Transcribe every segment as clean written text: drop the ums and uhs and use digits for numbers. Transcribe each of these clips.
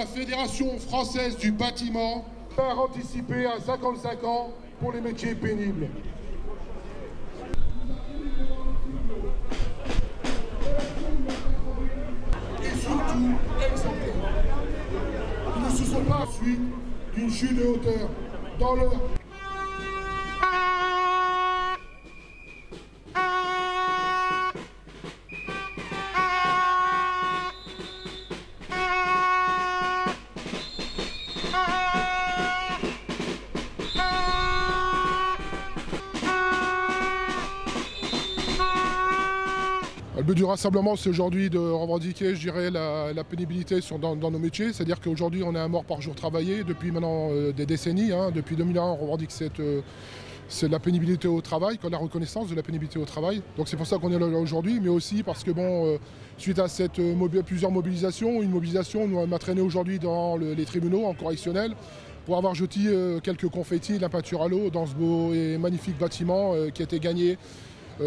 la Fédération française du bâtiment, part anticipé à 55 ans pour les métiers pénibles. Et surtout, exemplaires. Ils ne se sont pas suite d'une chute de hauteur dans leur... Le but du rassemblement, c'est aujourd'hui de revendiquer, je dirais, la pénibilité dans nos métiers. C'est-à-dire qu'aujourd'hui, on est un mort par jour travaillé depuis maintenant des décennies. Depuis 2001, on revendique c'est la pénibilité au travail, la reconnaissance de la pénibilité au travail. Donc c'est pour ça qu'on est là aujourd'hui, mais aussi parce que suite à plusieurs mobilisations, une mobilisation nous m'a traîné aujourd'hui dans les tribunaux en correctionnel pour avoir jeté quelques confettis de la peinture à l'eau dans ce beau et magnifique bâtiment qui a été gagné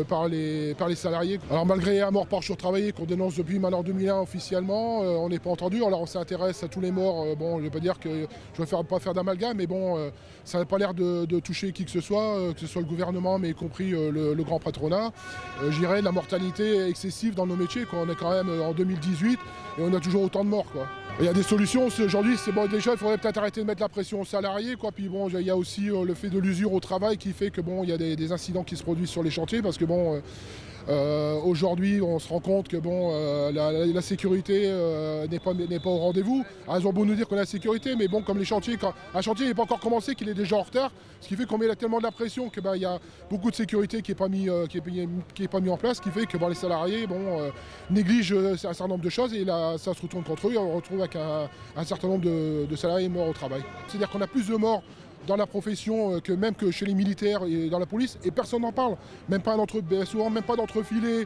par les salariés. Alors malgré un mort par jour travaillé qu'on dénonce depuis maintenant 2001 officiellement, on n'est pas entendu. Alors on s'intéresse à tous les morts. Je ne vais pas dire que je ne veux pas faire d'amalgame, mais ça n'a pas l'air de toucher qui que ce soit le gouvernement, mais y compris le grand patronat. Je dirais la mortalité excessive dans nos métiers, on est quand même en 2018 et on a toujours autant de morts, quoi. Il y a des solutions aujourd'hui, déjà il faudrait peut-être arrêter de mettre la pression aux salariés, quoi. Puis il y a aussi le fait de l'usure au travail qui fait que il y a des incidents qui se produisent sur les chantiers parce que aujourd'hui on se rend compte que la sécurité n'est pas au rendez-vous. Alors, ils ont beau nous dire qu'on a la sécurité, mais comme les chantiers, quand un chantier n'est pas encore commencé, qu'il est déjà en retard, ce qui fait qu'on met tellement de la pression que il y a beaucoup de sécurité qui n'est pas mis en place, ce qui fait que les salariés négligent un certain nombre de choses et là ça se retourne contre eux et on se retrouve avec un certain nombre de salariés morts au travail. C'est-à-dire qu'on a plus de morts dans la profession même que chez les militaires et dans la police, et personne n'en parle, souvent même pas d'entrefilés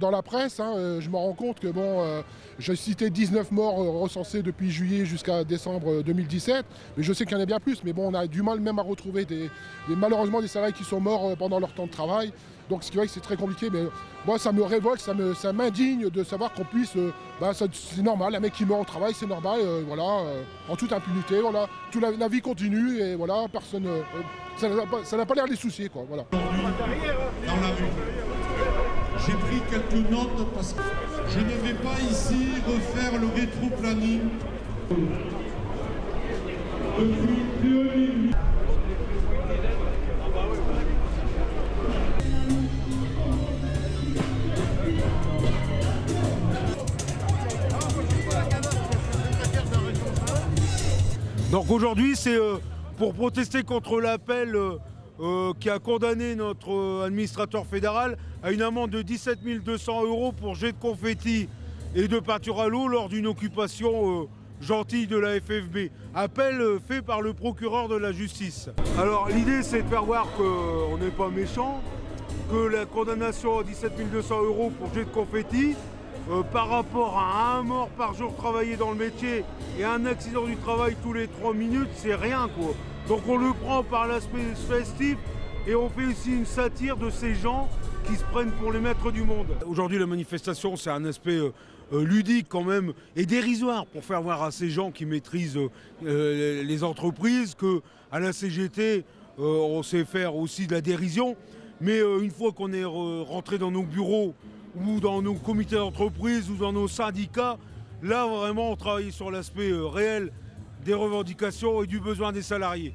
dans la presse. Je me rends compte que j'ai cité 19 morts recensés depuis juillet jusqu'à décembre 2017, mais je sais qu'il y en a bien plus, mais on a du mal même à retrouver malheureusement des salariés qui sont morts pendant leur temps de travail. Donc ce qui fait que c'est très compliqué, mais moi ça me révolte, ça m'indigne de savoir qu'on puisse, c'est normal, un mec qui meurt au travail, c'est normal, en toute impunité, la vie continue et personne, ça n'a pas l'air de les soucier, quoi, voilà. Aujourd'hui, dans la rue, j'ai pris quelques notes parce que je ne vais pas ici refaire le rétro-planning. Depuis 2008. Donc aujourd'hui, c'est pour protester contre l'appel qui a condamné notre administrateur fédéral à une amende de 17 200 € pour jet de confettis et de peinture à l'eau lors d'une occupation gentille de la FFB. Appel fait par le procureur de la justice. Alors l'idée, c'est de faire voir qu'on n'est pas méchant, que la condamnation à 17 200 € pour jet de confettis, par rapport à un mort par jour travaillé dans le métier et un accident du travail tous les 3 minutes, c'est rien, quoi. Donc on le prend par l'aspect festif et on fait aussi une satire de ces gens qui se prennent pour les maîtres du monde. Aujourd'hui la manifestation, c'est un aspect ludique quand même et dérisoire pour faire voir à ces gens qui maîtrisent les entreprises qu'à la CGT on sait faire aussi de la dérision, mais une fois qu'on est rentré dans nos bureaux ou dans nos comités d'entreprise ou dans nos syndicats, là vraiment on travaille sur l'aspect réel des revendications et du besoin des salariés.